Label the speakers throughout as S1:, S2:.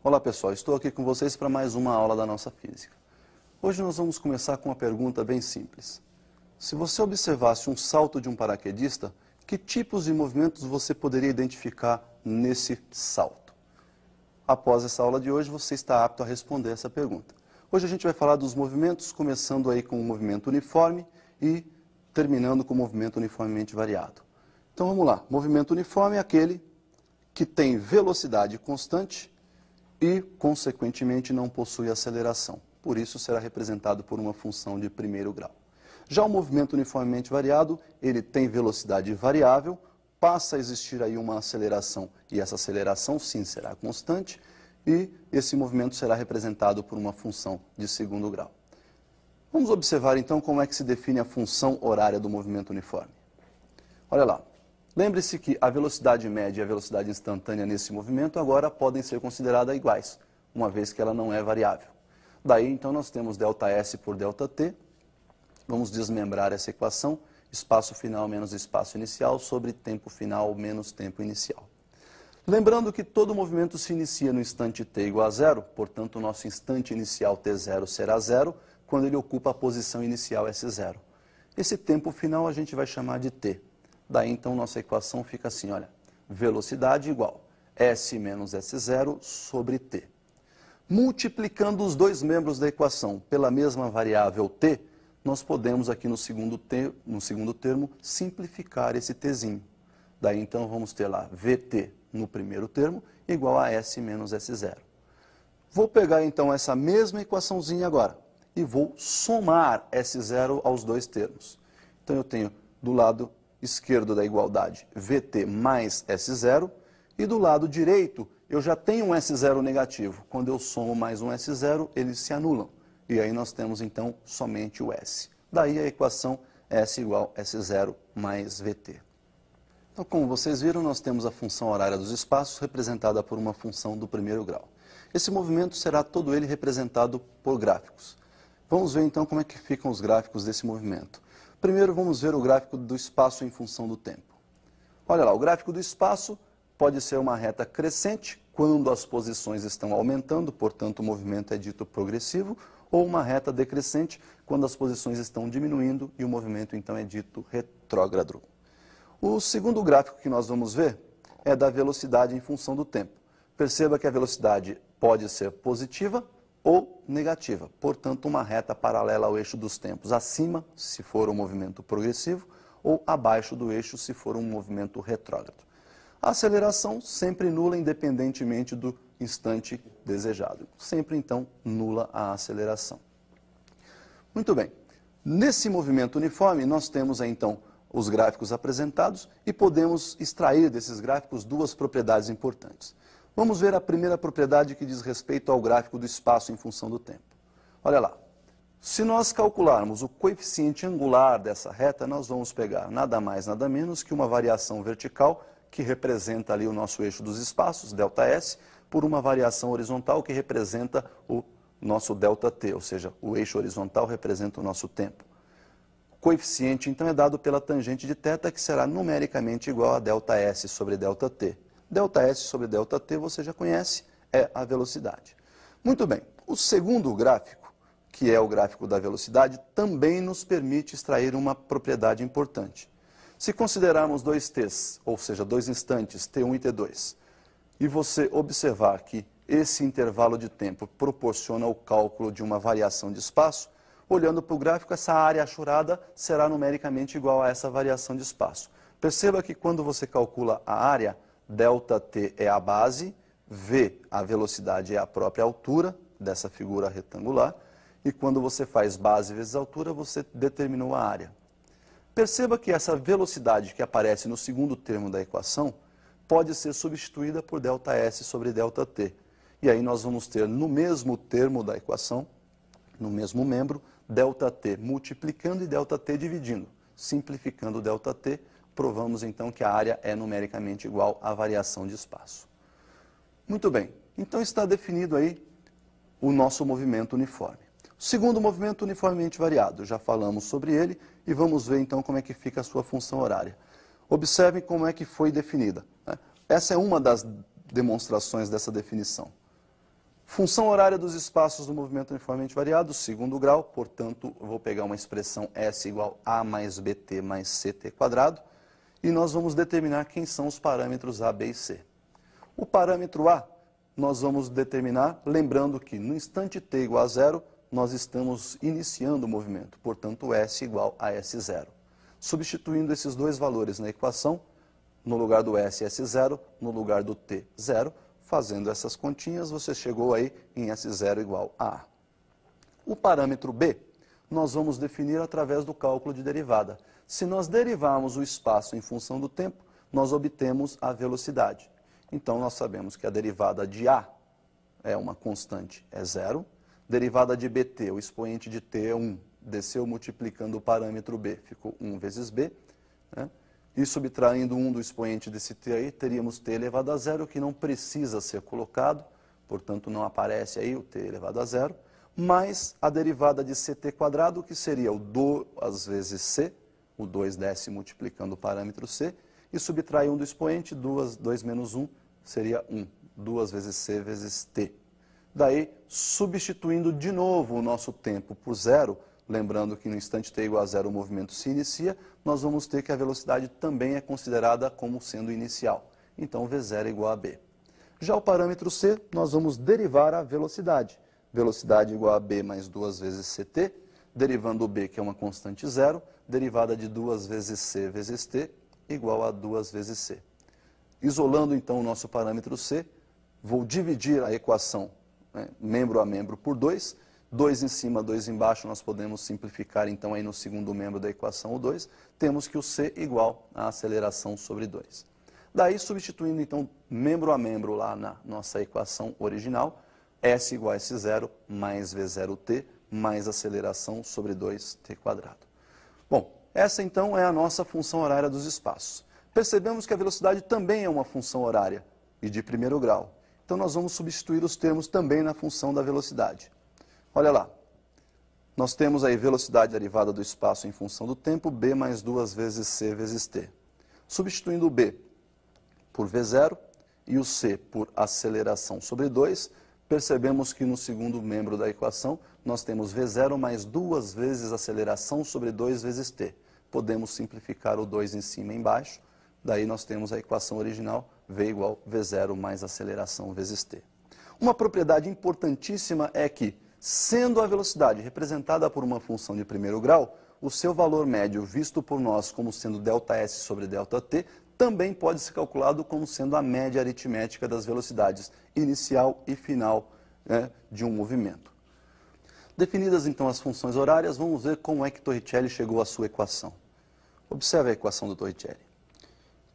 S1: Olá pessoal, estou aqui com vocês para mais uma aula da nossa física. Hoje nós vamos começar com uma pergunta bem simples. Se você observasse um salto de um paraquedista, que tipos de movimentos você poderia identificar nesse salto? Após essa aula de hoje, você está apto a responder essa pergunta. Hoje a gente vai falar dos movimentos, começando aí com o movimento uniforme e terminando com o movimento uniformemente variado. Então vamos lá, movimento uniforme é aquele que tem velocidade constante e, consequentemente, não possui aceleração. Por isso, será representado por uma função de primeiro grau. Já o movimento uniformemente variado, ele tem velocidade variável, passa a existir aí uma aceleração, e essa aceleração, sim, será constante, e esse movimento será representado por uma função de segundo grau. Vamos observar, então, como é que se define a função horária do movimento uniforme. Olha lá. Lembre-se que a velocidade média e a velocidade instantânea nesse movimento agora podem ser consideradas iguais, uma vez que ela não é variável. Daí, então, nós temos ΔS por ΔT. Vamos desmembrar essa equação, espaço final menos espaço inicial sobre tempo final menos tempo inicial. Lembrando que todo movimento se inicia no instante t igual a zero, portanto, o nosso instante inicial t0 será zero, quando ele ocupa a posição inicial S0. Esse tempo final a gente vai chamar de t. Daí, então, nossa equação fica assim, olha, velocidade igual S menos S0 sobre T. Multiplicando os dois membros da equação pela mesma variável T, nós podemos aqui no segundo termo simplificar esse Tzinho. Daí, então, vamos ter lá VT no primeiro termo igual a S menos S0. Vou pegar, então, essa mesma equaçãozinha agora e vou somar S0 aos dois termos. Então, eu tenho do lado esquerdo da igualdade VT mais S0, e do lado direito eu já tenho um S0 negativo. Quando eu somo mais um S0, eles se anulam. E aí nós temos então somente o S. Daí a equação S igual S0 mais VT. Então, como vocês viram, nós temos a função horária dos espaços representada por uma função do primeiro grau. Esse movimento será todo ele representado por gráficos. Vamos ver então como é que ficam os gráficos desse movimento. Primeiro, vamos ver o gráfico do espaço em função do tempo. Olha lá, o gráfico do espaço pode ser uma reta crescente, quando as posições estão aumentando, portanto, o movimento é dito progressivo, ou uma reta decrescente, quando as posições estão diminuindo e o movimento, então, é dito retrógrado. O segundo gráfico que nós vamos ver é da velocidade em função do tempo. Perceba que a velocidade pode ser positiva ou negativa, portanto, uma reta paralela ao eixo dos tempos, acima, se for um movimento progressivo, ou abaixo do eixo, se for um movimento retrógrado. A aceleração sempre nula, independentemente do instante desejado. Sempre, então, nula a aceleração. Muito bem. Nesse movimento uniforme, nós temos, então, os gráficos apresentados e podemos extrair desses gráficos duas propriedades importantes. Vamos ver a primeira propriedade que diz respeito ao gráfico do espaço em função do tempo. Olha lá. Se nós calcularmos o coeficiente angular dessa reta, nós vamos pegar nada mais, nada menos que uma variação vertical, que representa ali o nosso eixo dos espaços, ΔS, por uma variação horizontal que representa o nosso ΔT, ou seja, o eixo horizontal representa o nosso tempo. O coeficiente, então, é dado pela tangente de θ, que será numericamente igual a ΔS sobre ΔT. ΔS sobre ΔT, você já conhece, é a velocidade. Muito bem, o segundo gráfico, que é o gráfico da velocidade, também nos permite extrair uma propriedade importante. Se considerarmos dois t's, ou seja, dois instantes, t1 e t2, e você observar que esse intervalo de tempo proporciona o cálculo de uma variação de espaço, olhando para o gráfico, essa área achurada será numericamente igual a essa variação de espaço. Perceba que quando você calcula a área, ΔT é a base, V, a velocidade, é a própria altura dessa figura retangular, e quando você faz base vezes altura, você determinou a área. Perceba que essa velocidade que aparece no segundo termo da equação pode ser substituída por ΔS sobre ΔT. E aí nós vamos ter no mesmo termo da equação, no mesmo membro, ΔT multiplicando e ΔT dividindo. Simplificando ΔT, provamos então que a área é numericamente igual à variação de espaço. Muito bem, então está definido aí o nosso movimento uniforme. O segundo movimento uniformemente variado, já falamos sobre ele e vamos ver então como é que fica a sua função horária. Observem como é que foi definida. Essa é uma das demonstrações dessa definição. Função horária dos espaços do movimento uniformemente variado, segundo grau, portanto, eu vou pegar uma expressão S igual a mais bt mais ct quadrado, e nós vamos determinar quem são os parâmetros A, B e C. O parâmetro A, nós vamos determinar, lembrando que no instante t igual a zero, nós estamos iniciando o movimento, portanto, S igual a S0. Substituindo esses dois valores na equação, no lugar do S, S0, no lugar do T, 0, fazendo essas continhas, você chegou aí em S0 igual a A. O parâmetro B, nós vamos definir através do cálculo de derivada. Se nós derivarmos o espaço em função do tempo, nós obtemos a velocidade. Então, nós sabemos que a derivada de A é uma constante, é 0. Derivada de bt, o expoente de t é 1. Desceu multiplicando o parâmetro B, ficou 1 vezes B, né? E subtraindo 1 do expoente desse t aí, teríamos t elevado a zero, que não precisa ser colocado, portanto não aparece aí o t elevado a zero, mais a derivada de ct quadrado, que seria o 2 vezes c, o 2 desce multiplicando o parâmetro c, e subtrai 1 do expoente, 2 menos 1 seria 1, 2 vezes c vezes t. Daí, substituindo de novo o nosso tempo por zero, lembrando que no instante t igual a zero o movimento se inicia, nós vamos ter que a velocidade também é considerada como sendo inicial. Então, V0 é igual a B. Já o parâmetro C, nós vamos derivar a velocidade. Velocidade igual a B mais 2 vezes CT, derivando o B, que é uma constante zero, derivada de 2 vezes C vezes T, igual a 2 vezes C. Isolando, então, o nosso parâmetro C, vou dividir a equação, né, membro a membro por 2, 2 em cima, 2 embaixo, nós podemos simplificar, então, aí no segundo membro da equação, o 2, temos que o C igual a aceleração sobre 2. Daí, substituindo, então, membro a membro lá na nossa equação original, S igual a S0 mais V0t mais aceleração sobre 2t quadrado. Bom, essa, então, é a nossa função horária dos espaços. Percebemos que a velocidade também é uma função horária e de primeiro grau. Então, nós vamos substituir os termos também na função da velocidade. Olha lá, nós temos aí velocidade derivada do espaço em função do tempo, B mais 2 vezes C vezes T. Substituindo o B por V0 e o C por aceleração sobre 2, percebemos que no segundo membro da equação, nós temos V0 mais 2 vezes aceleração sobre 2 vezes T. Podemos simplificar o 2 em cima e embaixo, daí nós temos a equação original, V igual V0 mais aceleração vezes T. Uma propriedade importantíssima é que, sendo a velocidade representada por uma função de primeiro grau, o seu valor médio, visto por nós como sendo ΔS sobre ΔT, também pode ser calculado como sendo a média aritmética das velocidades inicial e final, né, de um movimento. Definidas então as funções horárias, vamos ver como é que Torricelli chegou à sua equação. Observe a equação do Torricelli.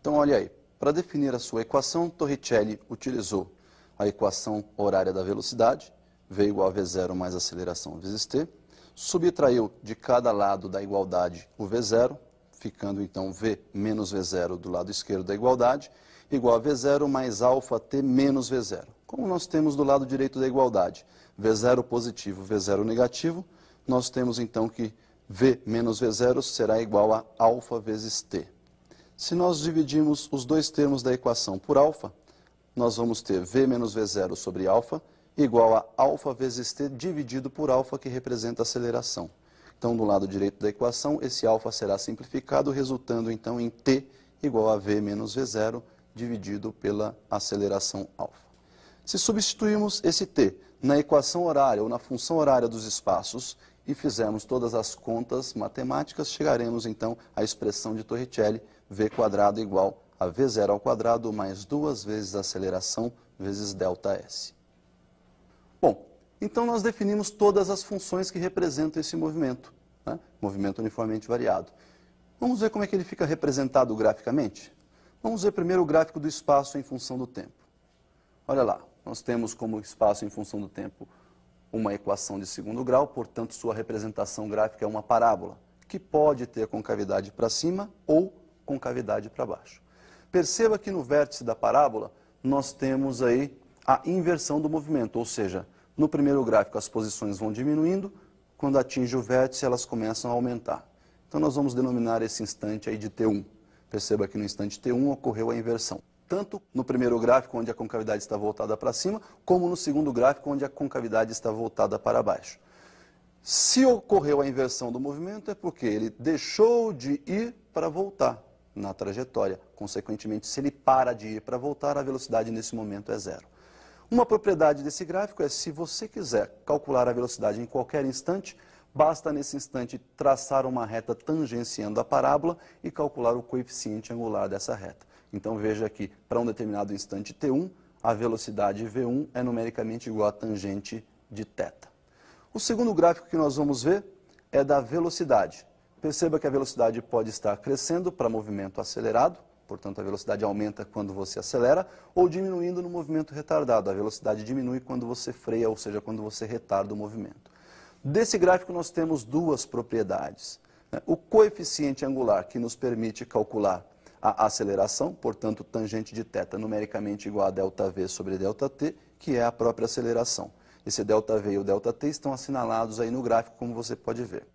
S1: Então, olha aí, para definir a sua equação, Torricelli utilizou a equação horária da velocidade, V igual a V0 mais aceleração vezes T, subtraiu de cada lado da igualdade o V0, ficando então V menos V0 do lado esquerdo da igualdade, igual a V0 mais alfa T menos V0. Como nós temos do lado direito da igualdade V0 positivo, V0 negativo, nós temos então que V menos V0 será igual a alfa vezes T. Se nós dividirmos os dois termos da equação por alfa, nós vamos ter V menos V0 sobre alfa, igual a alfa vezes t dividido por alfa, que representa a aceleração. Então, do lado direito da equação, esse alfa será simplificado, resultando então em t igual a v menos v0 dividido pela aceleração alfa. Se substituirmos esse t na equação horária ou na função horária dos espaços e fizermos todas as contas matemáticas, chegaremos então à expressão de Torricelli, v quadrado igual a v0 ao quadrado mais 2 vezes a aceleração vezes ΔS. Bom, então nós definimos todas as funções que representam esse movimento, né? Movimento uniformemente variado. Vamos ver como é que ele fica representado graficamente? Vamos ver primeiro o gráfico do espaço em função do tempo. Olha lá, nós temos como espaço em função do tempo uma equação de segundo grau, portanto sua representação gráfica é uma parábola, que pode ter concavidade para cima ou concavidade para baixo. Perceba que no vértice da parábola nós temos aí a inversão do movimento, ou seja, no primeiro gráfico as posições vão diminuindo, quando atinge o vértice elas começam a aumentar. Então nós vamos denominar esse instante aí de T1. Perceba que no instante T1 ocorreu a inversão. tanto no primeiro gráfico, onde a concavidade está voltada para cima, como no segundo gráfico, onde a concavidade está voltada para baixo. Se ocorreu a inversão do movimento, é porque ele deixou de ir para voltar na trajetória. Consequentemente, se ele para de ir para voltar, a velocidade nesse momento é zero. Uma propriedade desse gráfico é, se você quiser calcular a velocidade em qualquer instante, basta nesse instante traçar uma reta tangenciando a parábola e calcular o coeficiente angular dessa reta. Então veja que para um determinado instante t1, a velocidade v1 é numericamente igual à tangente de θ. O segundo gráfico que nós vamos ver é da velocidade. Perceba que a velocidade pode estar crescendo para movimento acelerado, portanto a velocidade aumenta quando você acelera, ou diminuindo no movimento retardado. A velocidade diminui quando você freia, ou seja, quando você retarda o movimento. Desse gráfico nós temos duas propriedades. O coeficiente angular, que nos permite calcular a aceleração, portanto, tangente de θ numericamente igual a ΔV sobre ΔT, que é a própria aceleração. Esse ΔV e o ΔT estão assinalados aí no gráfico, como você pode ver.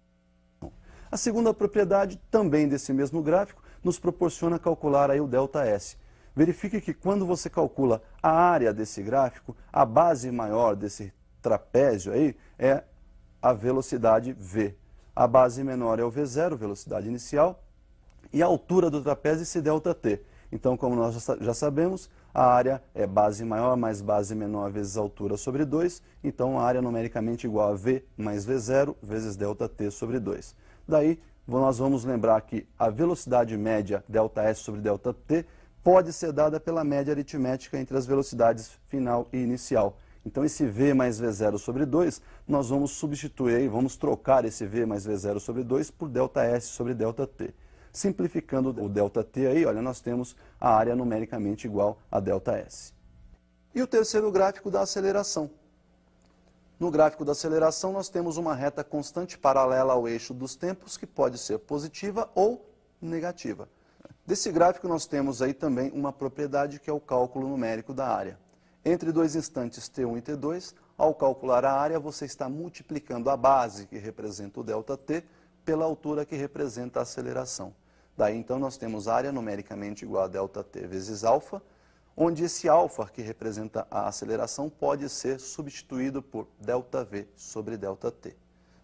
S1: A segunda propriedade, também desse mesmo gráfico, nos proporciona calcular aí o ΔS. Verifique que quando você calcula a área desse gráfico, a base maior desse trapézio aí é a velocidade V. A base menor é o V0, velocidade inicial, e a altura do trapézio esse ΔT. Então, como nós já sabemos, a área é base maior mais base menor vezes altura sobre 2, então a área numericamente igual a V mais V0 vezes ΔT sobre 2. Daí, nós vamos lembrar que a velocidade média ΔS sobre ΔT pode ser dada pela média aritmética entre as velocidades final e inicial. Então, esse V mais V0 sobre 2, nós vamos substituir, vamos trocar esse V mais V0 sobre 2 por ΔS sobre ΔT. Simplificando o ΔT aí, olha, nós temos a área numericamente igual a ΔS. E o terceiro gráfico da aceleração. No gráfico da aceleração, nós temos uma reta constante paralela ao eixo dos tempos, que pode ser positiva ou negativa. Desse gráfico, nós temos aí também uma propriedade que é o cálculo numérico da área. Entre dois instantes t1 e t2, ao calcular a área, você está multiplicando a base, que representa o ΔT, pela altura que representa a aceleração. Daí, então, nós temos área numericamente igual a ΔT vezes alfa, onde esse alfa, que representa a aceleração, pode ser substituído por ΔV sobre ΔT.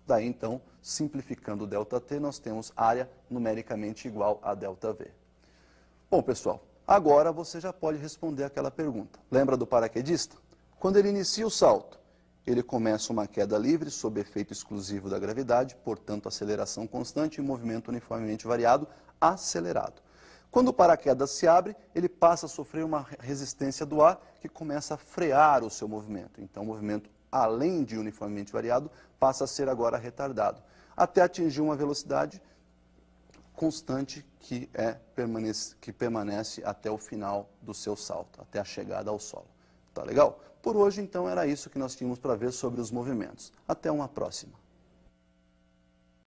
S1: Daí, então, simplificando o ΔT, nós temos área numericamente igual a ΔV. Bom, pessoal, agora você já pode responder aquela pergunta. Lembra do paraquedista? Quando ele inicia o salto, ele começa uma queda livre sob efeito exclusivo da gravidade, portanto, aceleração constante e movimento uniformemente variado, acelerado. Quando o paraquedas se abre, ele passa a sofrer uma resistência do ar que começa a frear o seu movimento. Então, o movimento, além de uniformemente variado, passa a ser agora retardado, até atingir uma velocidade constante que permanece até o final do seu salto, até a chegada ao solo. Tá legal? Por hoje, então, era isso que nós tínhamos para ver sobre os movimentos. Até uma próxima.